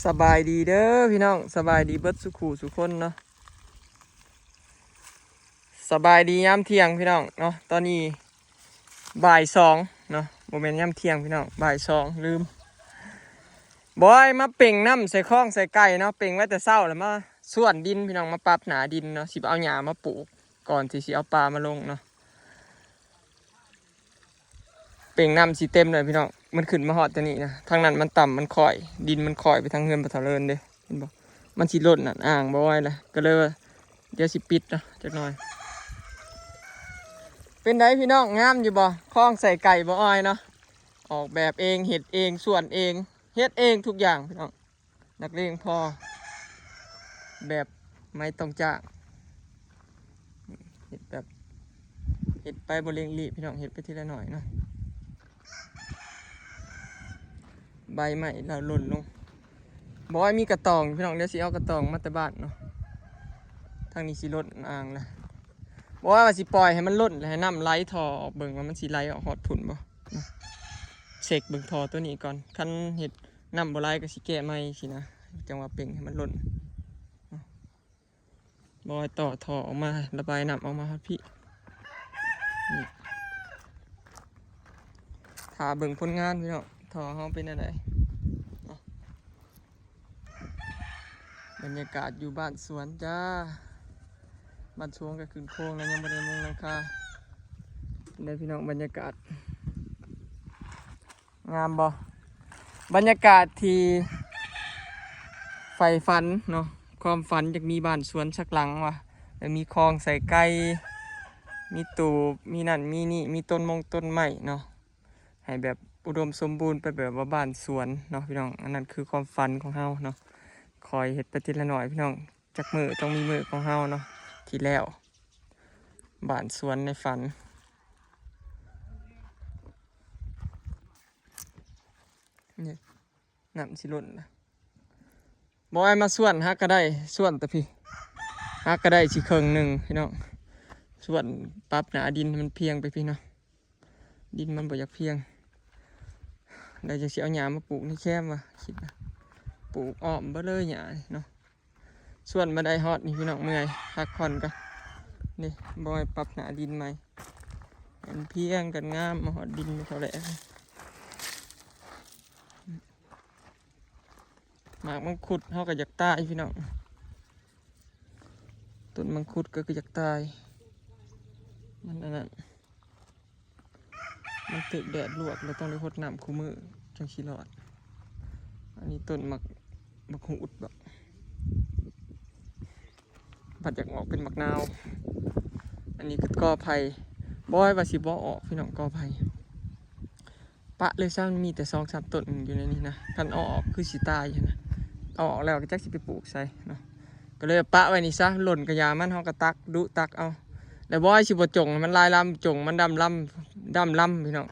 สบายดีเด้อพี่น้องสบายดีเบิดสุขูสุคนเนาะสบายดียามเที่ยงพี่น้องเนาะตอนนี้บ่ายสองเนาะโมเมนต์ยามเที่ยงพี่น้องบ่ายสองลืมบอยมาเป่งน้ำใส่ข้องใส่ไก่เนาะเป่งไว้แต่เช้าแล้วมาส่วนดินพี่น้องมาปรับหนาดินเนาะสิเอาหญ้ามาปลูกก่อนที่สิเอาปลามาลงเนาะเป่งน้ำสิเต็มเลยพี่น้องมันขึ้นมาหอดตัวนี้นะทางนั้นมันต่ำมันคอยดินมันคอยไปทางเฮือนปะเถาเลินเด้เห็นบ่มันสิล้นน่ะอ่างบ่ไหวละก็เลยว่าเดี๋ยวสิปิดเนาะจักหน่อยเป็นไดพี่น้องงามอยู่บ่คล้องใส่ไก่บ่อ้อยเนาะออกแบบเองเฮ็ดเองส่วนเองเฮ็ดเองทุกอย่างพี่น้องนักเลงพอแบบไม่ต้องจ้างเฮ็ดแบบเฮ็ดไปบ่เร่งรีบพี่น้องเฮ็ดไปทีละหน่อยเนาะใบใหม่เราหล่นลงบอยมีกระตองพี่น้องเดี๋ยวสิเอากระตองมาแต่บ้านเนาะทางนี้สิลดอ่างละบอกว่าสิปล่อยให้มันลดให้น้ำไหลทอออกเบิ่งว่ามันสิไหลออกหอดผุนบ่เช็คเบิ่งทอตัวนี้ก่อนคันเห็ดน้ำบ่ไหลก็สิแก้ใหม่สินะจังว่าเป่งให้มันลดบอยต่อทอออกมาระบายน้ำออกมาครับพี่นี่ถ้าเบิ่งผลงานพี่น้องทอเฮาเป็นอะไรบรรยากาศอยู่บ้านสวนจ้าบ้านสวนก็ขึ้นโค้งแล้วยังบ่ได้มุงหลังคาได้พี่น้องบรรยากาศงามบ่บรรยากาศที่ใฝ่ฝันเนาะความฝันอยากมีบ้านสวนสักหลังว่ะแล้วมีคลองใส่ไก่มีตูบมีนั่นมีนี่มีต้นมงต้นไม้เนาะให้แบบอุดมสมบูรณ์ไปแบบว่าบ้านสวนเนาะพี่น้องอันนั้นคือความฝันของเฮาเนาะคอยเฮ็ดไปทีละหน่อยพี่น้องจักมือต้องมีมือของเฮาเนาะที่แล้วบ้านสวนในฝันนี่น้ำสิล้นนะบอยมาส่วนฮักก็ได้ส่วนแต่พี่ฮักก็ได้สิครึ่งหนึ่งพี่น้องส่วนปรับหนาดินมันเพียงไปพี่เนาะดินมันบ่อยากเพียงได้จะเอาหญ้ามาปลูกนี่แค่มาคิดนะปลูกอ้อมบ่เลยหญ้าเนาะส่วนมาได้ฮอดนี่พี่น้องเมื่อยพักผ่อนกันนี่บอยปรับหนาดินใหม่มันเพียงกันงามมาฮอดดินเท่าไหร่หมากมังคุดเขาก็อยากตายพี่น้องต้นมังคุดก็อยากตายมันอันนั้นมันตึกแดดลวกเราต้องได้รดน้ำคู่มือจังชีรอดอันนี้ต้นมักหูดแบบผัดอยากออกเป็นมักนาวอันนี้คือกอไผ่บอยว่าสิบ่ออกพี่น้องกอไผ่ปะเลยซ้ำมีแต่2-3ต้นอยู่ในนี้นะกันเอาออกคือสิตายนะเอาออกแล้วก็จักสิไปปลูกใส่เนาะก็เลยปะไว้นี่ซะหล่นกระยามันเฮาก็ตักดุตักเอาแล้วบ่ให้สิบ่จงมันลายลำจงมันดำลำพี่น้อง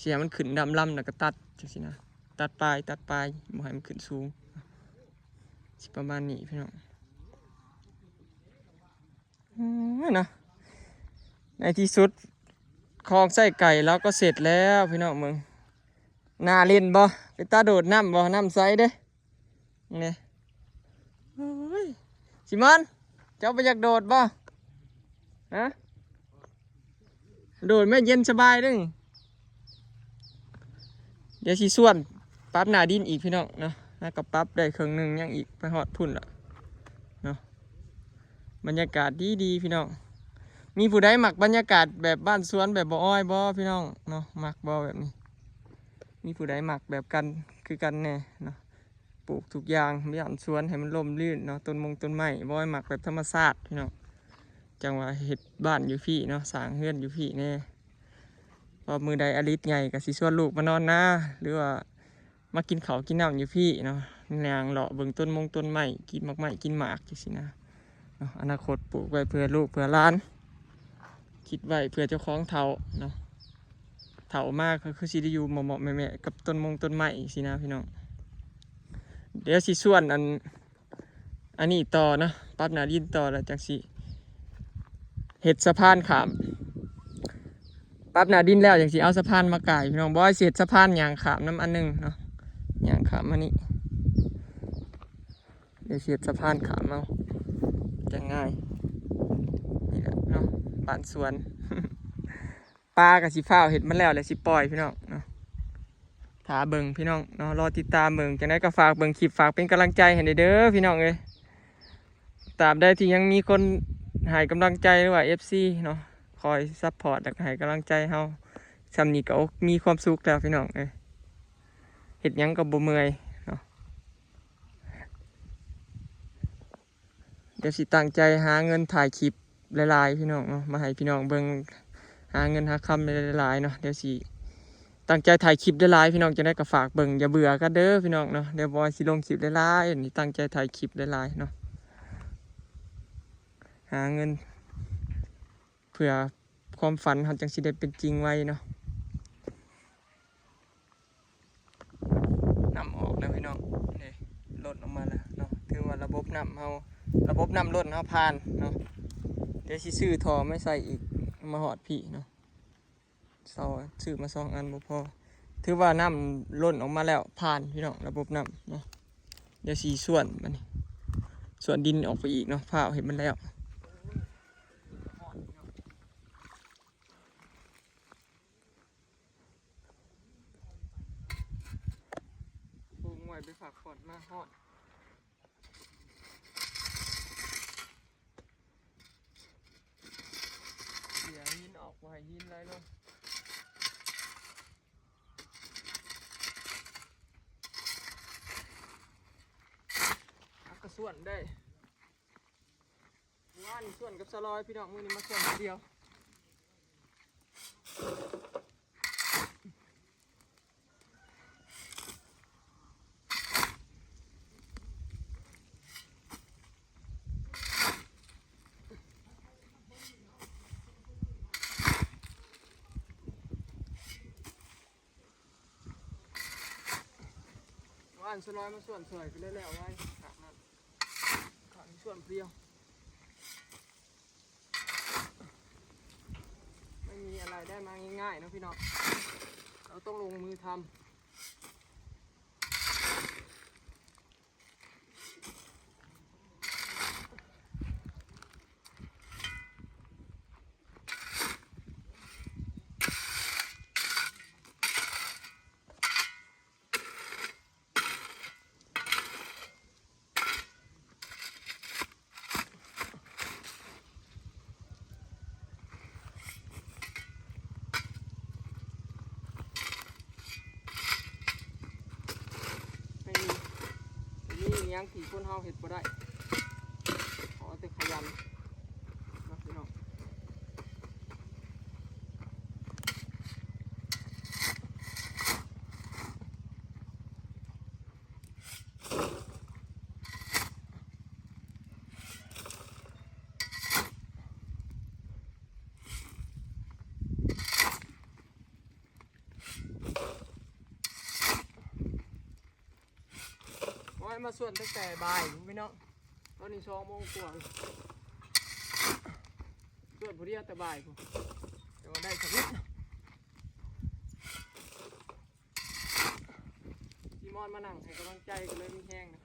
เสียมันขึ้นดำลำแล้วก็ตัดจังซี่นะตัดปลายบ่ให้มันขึ้นสูงสิประมาณนี้พี่น้องนะในที่สุดคลองไส้ไก่แล้วก็เสร็จแล้วพี่น้องมึงน่าเล่นบ่ไปตาโดดน้ำบ่น้ำใสเด้นี่สิมอนเจ้าไปอยากโดดบ่ฮะโดดไม่เย็นสบายด้วยเดี๋ยวสิส่วนปรับหน้าดินอีกพี่น้องเนาะแล้วก็ปรับได้ครึ่งหนึ่งยังอีกไปหอดพุ่นละเนาะบรรยากาศดีพี่น้องมีผู้ใดหมักบรรยากาศแบบบ้านสวนแบบบ่อ้อยบ่พี่น้องเนาะหมักบ่แบบนี้มีผู้ใดหมักแบบกันคือกันแน่เนาะปลูกทุกอย่างไม่อยากสวนให้มันร่มรื่นเนาะต้นไม้บ่อยหมักแบบธรรมชาติพี่น้องจังว่าเฮ็ดบ้านอยู่พี่เนาะสร้างเฮือนอยู่พี่แน่พอมือใดอลิศใหญ่ก็สิชวนลูกมานอนนะหรือว่ามากินข้าวกินน้ำอยู่พี่เนาะนางเลาะเบิ่งต้นไม้กินหมากไม้กินหมากจังซี่นะเนาะอนาคตปลูกไว้เพื่อลูกเพื่อหลานคิดไว้เพื่อเจ้าของเฒ่าเนาะเฒ่ามากก็คือสิได้อยู่เหมาะแม่ๆกับต้นไม้สินะพี่น้องเดี๋ยวสิส่วนอันนี้ต่อนะปรับหน้าดินต่อแล้วจังสิเฮ็ดสะพานข้ามปรับหน้าดินแล้วจังสิเอาสะพานมาก่ายพี่น้องบ่ให้เฮ็ดสะพานยางข้ามน้ำอันนึงเนาะยางข้ามมานี่ ดี๋ยวเสียบสะพานขามเอาจะง่ายนี่แหละเนาะบ้านสวน ปลากับสิฟ้าวเห็ดมันแล้วเลยสิปล่อยพี่น้องเนาะถาเบิงพี่น้องเนาะรอติดตามเบิงจากนั้นก็ฝากเบิงคลิปฝากเป็นกำลังใจให้เด้อพี่น้องเลยตราบใดที่ยังมีคนให้กำลังใจหรือว่า FC เนาะคอยซัพพอร์ตและให้กำลังใจเฮาซำนี้ก็มีความสุขแล้วพี่น้องเฮ็ดหยังก็บ่เมื่อยเนาะเดี๋ยวสิตั้งใจหาเงินถ่ายคลิปหลายๆพี่น้องเนาะมาให้พี่น้องเบิ่งหาเงินหาคำหลายๆเนาะเดี๋ยวสิตั้งใจถ่ายคลิปหลายๆพี่น้องจะได้ก็ฝากเบิ่งอย่าเบื่อกันเด้อพี่น้องเนาะเดี๋ยวบอยสิลงคลิปหลายๆนี่ตั้งใจถ่ายคลิปหลายๆเนาะหาเงินเพื่อความฝันเขาจังสิได้เป็นจริงไว้เนาะนำออกแล้วพี่น้องนี่ลดออกมาแล้วเนาะถือว่าระบบนำเขาระบบนำลดเขาผ่านเนาะเดี๋ยวสิซื้อท่อไม่ใส่อีกมาหอดพี่เนาะเสาซื้อมา2 อันบ่พอถือว่าน้ำล้นออกมาแล้วผ่านพี่น้องระบบน้ำเนาะเดี๋ยวสีส่วนมันส่วนดินออกไปอีกเนาะผ่าเห็นมันแล้วปูงวยไปฝากฝนมาฮอดเดี๋ยวหินออกไว้หินไรลงกระส่วนได้ว่านี่ส่วนกับสลอยพี่น้องมือนี้มาส่วนเดียวว่าอันสลอยมาส่วนสวยไปแล้วไว้ขางนั้นขางส่วนเดียวไม่มีอะไรได้มาง่ายๆนะพี่น้องเราต้องลงมือทำยังที่คนเฮาเห็ดบ่ได้ขอแต่ขยันนะพี่น้องมาส่วนตั้งแต่บ่ายพี่น้องตอนนี้2 โมงกว่าส่วนพอดีแต่บ่ายผมเดี๋ยวได้สักนิดพี่มอนมานั่งให้กำลังใจกันเลยมีแห้งนะ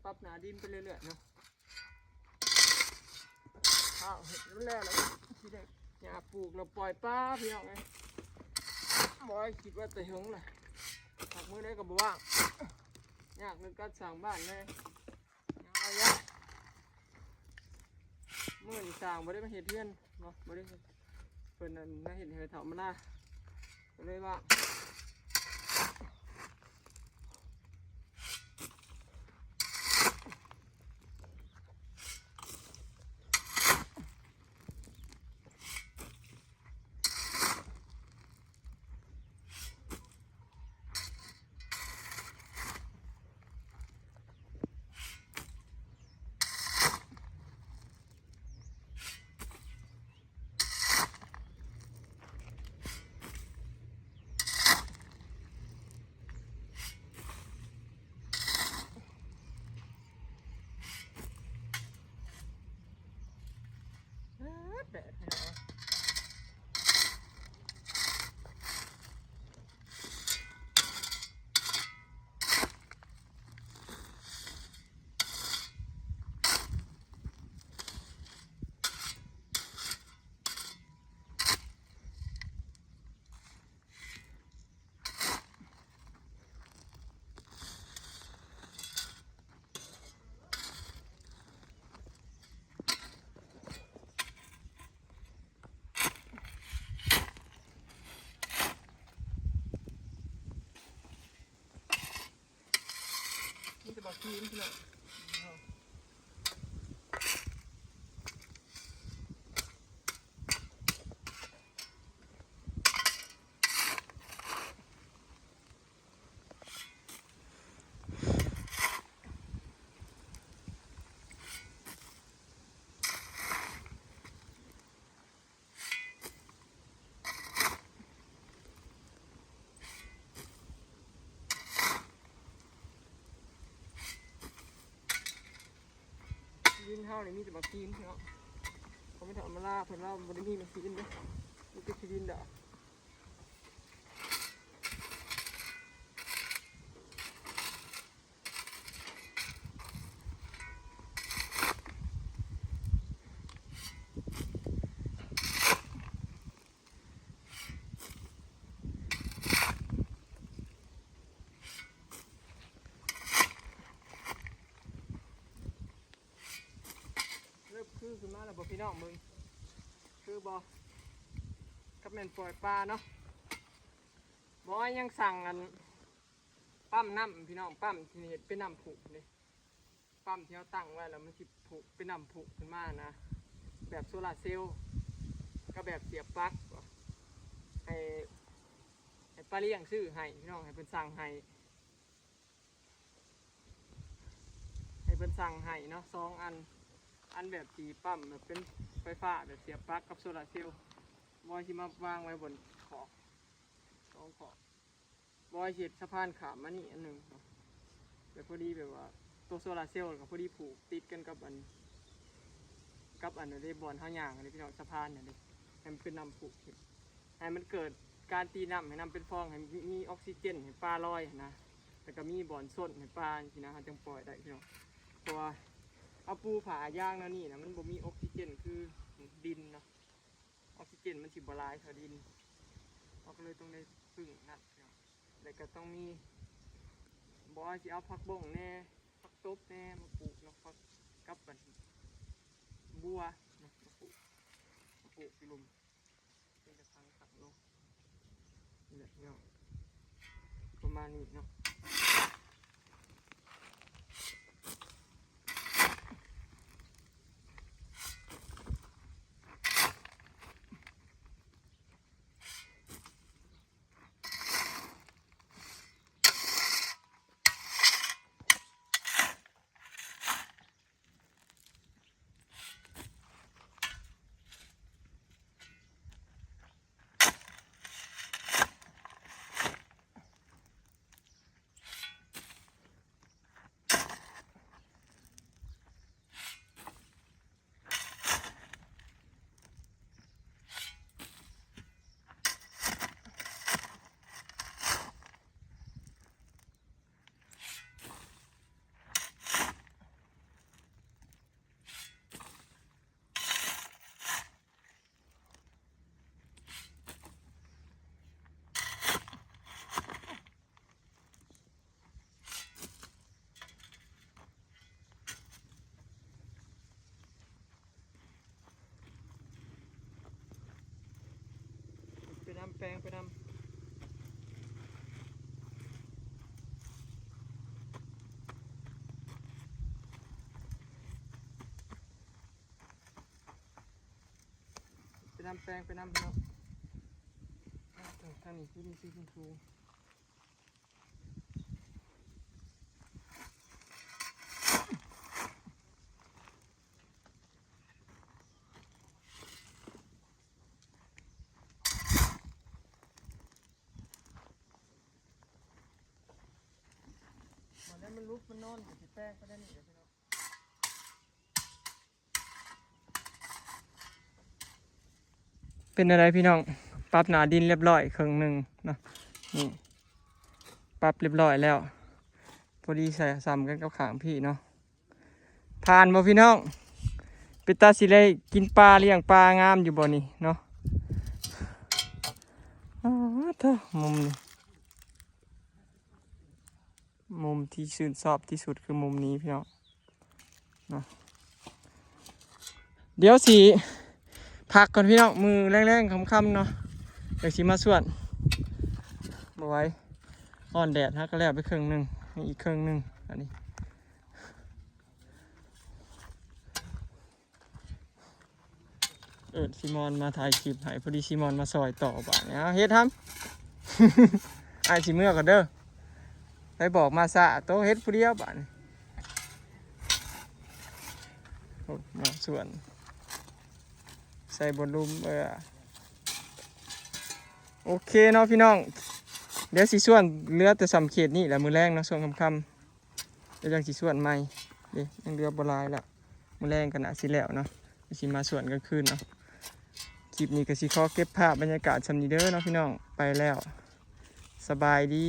รับหนาดินไปเรื่อยๆเนาะข้าวเห็ดแล้วที่ได้อย่าปลูกเราปล่อยป้าพี่น้องไงบอยคิดว่าแต่หงเลยหักมือได้กับบัวยากนึกการสั่งบ้านเลยเอาเยอะมื่อสั่งบ่ได้มาเห็ดเพื่อนเนาะบ่ได้เพิ่นนั่นมาเห็ดเถามาหน้าเลยว่าแดดให้เรานี่จะบอกทีมพี่น้องดินเฮาเนี่ยมีแต่บักทีมเนาะเขาไม่ทำมาล่าเพิ่นล่าบริมีมันซีนเด้มันก็คือดินดาเริ่มคือขึ้นมาแล้วบ่พี่น้องมึงคือบ่กับแม่นปล่อยปลาเนาะบ่ยังสั่งอันปั๊มน้ำพี่น้องปั๊มที่นี่เป็นน้ำผุนี่ปั๊มที่เขาตั้งไว้แล้วมันสิผุเป็นน้ำผุขึ้นมานะแบบโซลาร์เซลล์ก็แบบเสียบปลั๊กให้ป้าเลี้ยงซื้อให้พี่น้องให้เป็นสั่งให้เป็นสั่งให้เนาะ2 อันแบบตีปั๊มแบบเป็นไฟฟ้าแบบเสียบปลั๊กกับโซลาร์เซลล์บอยที่มาวางไว้บนขอบ2 ขอบบอยเห็ดสะพานขามมานี่อันหนึ่งแบบพอดีแบบว่าตัวโซลาร์เซลล์กับพอดีผูกติดกันกับอันนี้บอลเท้ายางอะไรพี่น้องสะพานเนี่ยเลยให้มันเป็นน้ำผูกให้มันเกิดการตีน้ำให้น้ำเป็นฟองให้มีออกซิเจนให้ปลาลอยนะแต่ก็มีบอลส้นให้ปลาทีนะจังปล่อยได้พี่น้องเพราะว่าเอาปูผายางแล้วนี่นะมันบ่มีออกซิเจนคือดินเนาะออกซิเจนมันสิบ่ลายเขาดินเราก็เลยต้องได้พึ่งนั่นแต่ก็ต้องมีบ่ว่าสิเอาผักบ้งแน่ผักตบแน่มาปลูกแล้วผักกับบันบัวนะมาปลูกที่ลุมเป็นกระถางขังลงนี่แหละเนาะประมาณนี้เนาะ ำแปลงไปนำแปลงไปนำเนาะทางนี้ที่นี่ที่ชูมันได้มันลุกมันนอนสิแป้งก็ได้นี่เดี๋ยวพี่น้องเป็นอะไรพี่น้องปรับหนาดินเรียบร้อยครึ่งหนึ่งเนาะนี่ปรับเรียบร้อยแล้วพอดีใส่ซ้ำกันกับขางพี่เนาะผ่านบ่พี่น้องเป็นตาสิได้กินปลาเลี้ยงปลางามอยู่บ่นี่เนาะเท่ามุมนี้มุมที่ชื่นชอบที่สุดคือมุมนี้พี่น้องเนาะเดี๋ยวสิพักก่อนพี่น้องมือแรงๆค่ำๆเนาะเดี๋ยวสิมาส่วนมาไว้อ่อนแดดฮะก็แล้วไปครึ่งหนึ่งอีกครึ่งหนึ่งอันนี้ซิมอนมาถ่ายคลิปให้พอดีซิมอนมาซอยต่อบ่าเนี่ยเฮ็ดทำไอ้สิเมื่อก่อนเด้อไปบอกมาซะโตเฮ็ดผู้เดียวบ่านี่มาส่วนใส่บนลุมโอเคเนาะพี่น้องเดี๋ยวสีส่วนเรือแต่สำเขตนี่แหละมือแรงเนาะส่วนคำเดี๋ยวยังสีส่วนใหม่เดี๋ยวยังเรือโบราณละมือแรงกันนะสิแล้วเนาะสีมาส่วนกลางคืนเนาะคลิปนี้ก็สิขอเก็บภาพบรรยากาศชมนี้เด้อเนาะพี่น้องไปแล้วสบายดี